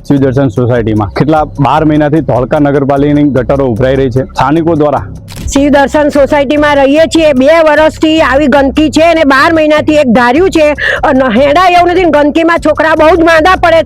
શિવદર્શન સોસાયટીમાં કેટલા 12 મહિનાથી ધોળકા નગરપાલિકાની ગટરો ઉભરાઈ રહી છે। સ્થાનિકો દ્વારા શિવદર્શન સોસાયટીમાં રહીએ છીએ, 2 વર્ષથી આવી ગંદકી છે અને 12 મહિનાથી એક ધાર્યું છે। હેડા એવું નથી, ગંદકીમાં છોકરા બહુ જ માંદા પડે।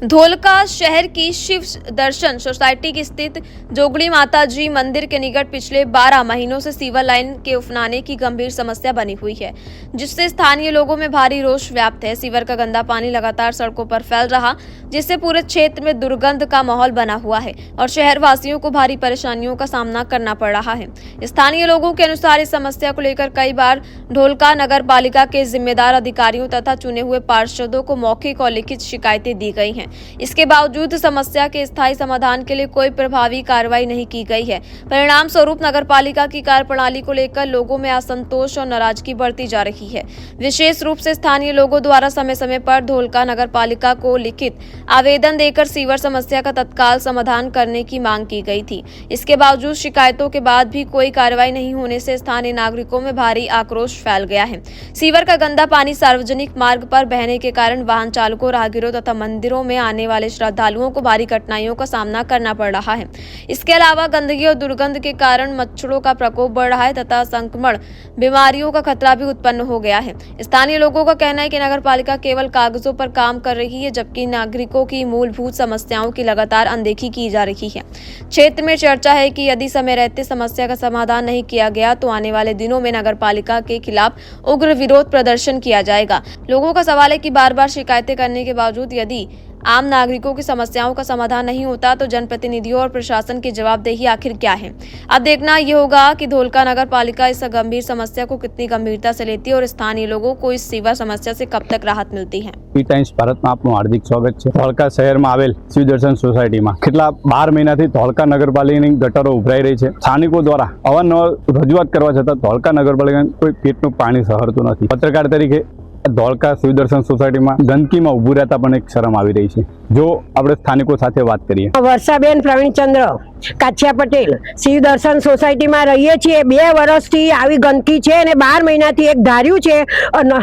धोलका शहर की शिव दर्शन सोसाइटी की स्थित जोगड़ी माता जी मंदिर के निकट पिछले 12 महीनों से सीवर लाइन के उफनाने की गंभीर समस्या बनी हुई है, जिससे स्थानीय लोगों में भारी रोष व्याप्त है। सीवर का गंदा पानी लगातार सड़कों पर फैल रहा, जिससे पूरे क्षेत्र में दुर्गंध का माहौल बना हुआ है और शहर वासियों को भारी परेशानियों का सामना करना पड़ रहा है। स्थानीय लोगों के अनुसार इस समस्या को लेकर कई बार ढोलका नगर पालिका के जिम्मेदार अधिकारियों तथा चुने हुए पार्षदों को मौखिक और लिखित शिकायतें दी गई हैं। इसके बावजूद समस्या के स्थायी समाधान के लिए कोई प्रभावी कार्रवाई नहीं की गई है। परिणाम स्वरूप नगर पालिका की कार्यप्रणाली को लेकर लोगों में असंतोष और नाराजगी बढ़ती जा रही है। विशेष रूप से स्थानीय लोगों द्वारा समय समय पर ढोलका नगर पालिका को लिखित आवेदन देकर सीवर समस्या का तत्काल समाधान करने की मांग की गई थी। इसके बावजूद शिकायतों के बाद भी कोई कार्रवाई नहीं होने से स्थानीय नागरिकों में भारी आक्रोश फैल गया है। सीवर का गंदा पानी सार्वजनिक मार्ग पर बहने के कारण वाहन चालकों, राहगीरों तथा मंदिरों में आने वाले श्रद्धालुओं को भारी कठिनाइयों का सामना करना पड़ रहा है। इसके अलावा गंदगी और दुर्गंध के कारण मच्छरों का प्रकोप बढ़ रहा है तथा संक्रमण बीमारियों का खतरा भी उत्पन्न हो गया है। स्थानीय लोगों का कहना है कि नगर पालिका केवल कागजों पर काम कर रही है, जबकि नागरिकों की मूलभूत समस्याओं की लगातार अनदेखी की जा रही है। क्षेत्र में चर्चा है कि यदि समय रहते समस्या का समाधान नहीं किया गया तो आने वाले दिनों में नगर पालिका के खिलाफ उग्र विरोध प्रदर्शन किया जाएगा। लोगों का सवाल है कि बार बार शिकायतें करने के बावजूद यदि आम नागरिकों की समस्याओं का समाधान नहीं होता तो जनप्रतिनिधियों और प्रशासन की जवाबदेही आखिर क्या है। अब देखना ये होगा कि धोलका नगर पालिका इस गंभीर समस्या को कितनी गंभीरता से लेती है और स्थानीय लोगों को इस सीवर समस्या से कब तक राहत मिलती है। टी टाइम्स ભારતમાં આપનું હાર્દિક સ્વાગત છે। ધોળકા શહેરમાં આવેલ શિવદર્શન સોસાયટીમાં કેટલા 12 મહિનાથી ધોળકા નગરપાલિકાની ગટરો ઉભરાઈ રહી છે। સ્થાનિકો દ્વારા અવારનવાર રજૂઆત કરવા છતાં ધોળકા નગરપાલિકાને કોઈ પેટનું પાણી સહરતું નથી। પત્રકાર તરીકે ધોળકા શિવદર્શન સોસાયટીમાં ગંદકીમાં ઊભું રહેતા પણ એક શરમ આવી રહી છે। જો આપણે સ્થાનિકો સાથે વાત કરીએ। વર્ષાબેન પ્રવીણચંદ્ર કાછિયા પટેલ, શિવદર્શન સોસાયટીમાં રહીએ છીએ, 2 વર્ષથી આવી ગંદકી છે અને 12 મહિનાથી એક ધાર્યું છે।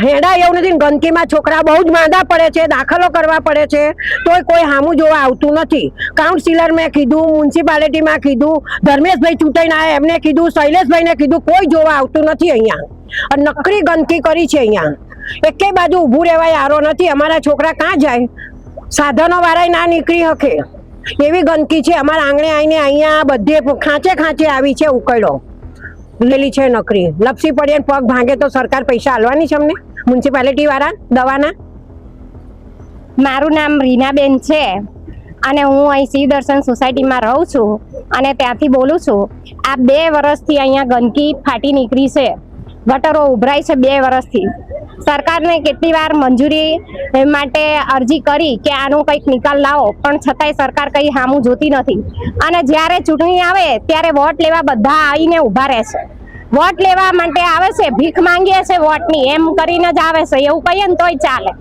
હેડા એવું નથી, ગંદકીમાં છોકરા બહુ જ માંદા પડે છે, દાખલો કરવા પડે છે, તોય કોઈ સામું જોવા આવતું નથી। કાઉન્સિલર મેં કીધું, મ્યુનિસિપાલિટીમાં કીધું, ધર્મેશભાઈ ચૂંટાઈને આવ્યા એમને કીધું, શૈલેષભાઈને કીધું, કોઈ જોવા આવતું નથી। અહીંયા નકરી ગંદકી કરી છે। અહીંયા એકે બાજુ ઊભું રહેવાય આરો નથી। અમારા છોકરા ક્યાં જાય? સાધનો વાળાય ના નીકળી શકે એવી ગંદકી છે। અમારા આંગણે આવીને અહીંયા બધે ખાંચે ખાંચે આવી છે, ઉકળો લેલી છે નકરી। લપસી પડીએ પગ ભાંગે તો સરકાર પૈસા આલવાની છે અમને, મ્યુનિસિપાલિટી વાળા દવાના। મારું નામ રીનાબેન છે અને હું અહીં શિવદર્શન સોસાયટીમાં રહું છું અને ત્યાંથી બોલું છું। આ 2 વર્ષથી અહીંયા ગંદકી ફાટી નીકળી છે, ગટરો ઉભરાઈ છે 2 વર્ષથી। સરકારને કેટલી વાર મંજૂરી માટે અરજી કરી કે આનો કંઈક નિકાલ લાવો, પણ છતાંય સરકાર કંઈ સામું જોતી નથી। અને જ્યારે ચૂંટણી આવે ત્યારે વોટ લેવા બધા આવીને ઊભા રહે છે। વોટ લેવા માટે આવે છે, ભીખ માંગીએ છે વોટની એમ કરીને જ આવે છે, એવું કહીએ ને તોય ચાલે,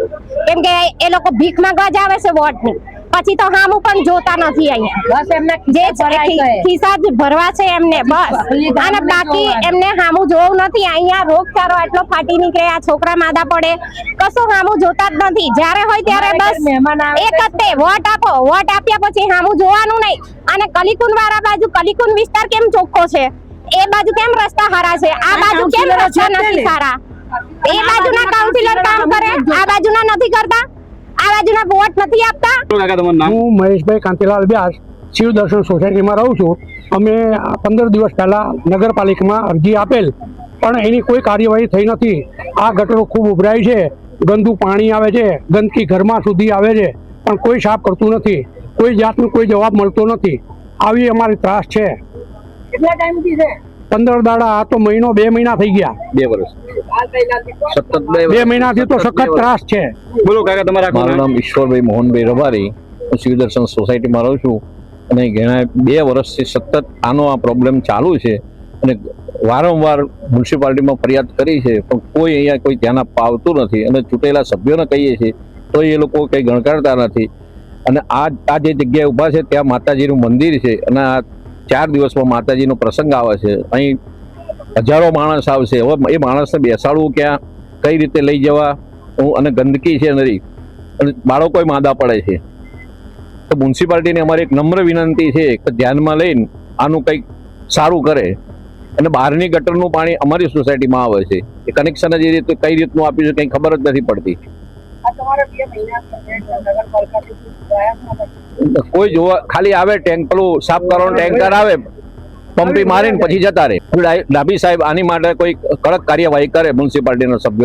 કેમ કે એ લોકો ભીખ માંગવા જ આવે છે વોટની, પછી તો સામું પણ જોતા નથી। અહીંયા બસ એમને જે ખિસ્સા જ ભરવા છે એમને બસ, અને બાકી એમને સામું જોવું નથી। અહીંયા રોગચાળો એટલો ફાટી નીકળે, આ છોકરા માદા પડે, કશું સામું જોતા જ નથી। જ્યારે હોય ત્યારે બસ એક જ તે વોટ આપો, વોટ આપ્યા પછી સામું જોવાનું નહીં। અને કલીકુંડ વાળા બાજુ, કલીકુંડ વિસ્તાર કેમ ચોખ્ખો છે, એ બાજુ કેમ રસ્તા સારા છે, આ બાજુ કેમ રસ્તા નથી સારા? એ બાજુના કાઉન્સિલર કામ કરે, આ બાજુના નથી કરતા, આ બાજુના વોટ નથી આપતા। હું મહેશભાઈ કાંતિલાલ વ્યાસ શિવદર્શન સોસાયટીમાં રહું છું। અમે 15 દિવસ પહેલા નગરપાલિકામાં અરજી આપેલ, પણ એની કોઈ કાર્યવાહી થઈ નથી। આ ગટરો ખૂબ ઉભરાય છે, ગંદુ પાણી આવે છે, ગંદકી ઘરમાં સુધી આવે છે, પણ કોઈ સાફ કરતું નથી, કોઈ જાતનો કોઈ જવાબ મળતો નથી। આવી અમારી ત્રાસ છે। કેટલા ટાઈમથી છે? 15 દાડા, આ તો મહિનો 2 મહિના થઈ ગયા। 2 વર્ષ સતત 2 મહિનાથી તો સખત ત્રાસ છે। બોલો કાકા તમારા? મારું નામ ઈશ્વરભાઈ મોહનભાઈ રબારી, હું શિવદર્શન સોસાયટીમાં રહું છું અને ઘણા 2 વર્ષથી સતત આનો આ પ્રોબ્લેમ ચાલુ છે અને વારંવાર મ્યુનિસિપાલિટીમાં ફરિયાદ કરી છે, પણ કોઈ અહીંયા કોઈ ધ્યાન આપવા આવતું નથી અને ચૂંટેલા સભ્યોને કહીએ છીએ તો એ લોકો કંઈ ગણકારતા નથી। અને આ જે જગ્યાએ ઊભા છે ત્યાં માતાજીનું મંદિર છે અને આ 4 દિવસમાં માતાજીનો પ્રસંગ આવે છે. અહીં હજારો માણસ આવશે. હવે એ માણસને બેસાડવું ક્યાં, કઈ રીતે લઈ જવા, અને ગંદકી છે નરી, અને બાળકો માંદા પડે છે. તો મ્યુનિસિપાલિટીને અમારી એક નમ્ર વિનંતી છે કે ધ્યાનમાં લઈને આનું કંઈક સારું કરે. અને બહારની ગટરનું પાણી અમારી સોસાયટીમાં આવે છે, એ કનેક્શન જ એ રીતે કઈ રીતનું આપ્યું છે કંઈ ખબર જ નથી પડતી. કોઈ જોવા ખાલી આવે ટેન્ક, પેલું સાફ કરવાનું ટેન્કર આવે, પંપી મારીને પછી જતા રહે. ડાભી સાહેબ આની માટે કોઈ કડક કાર્યવાહી કરે મ્યુનિસિપાલિટીના સભ્યો.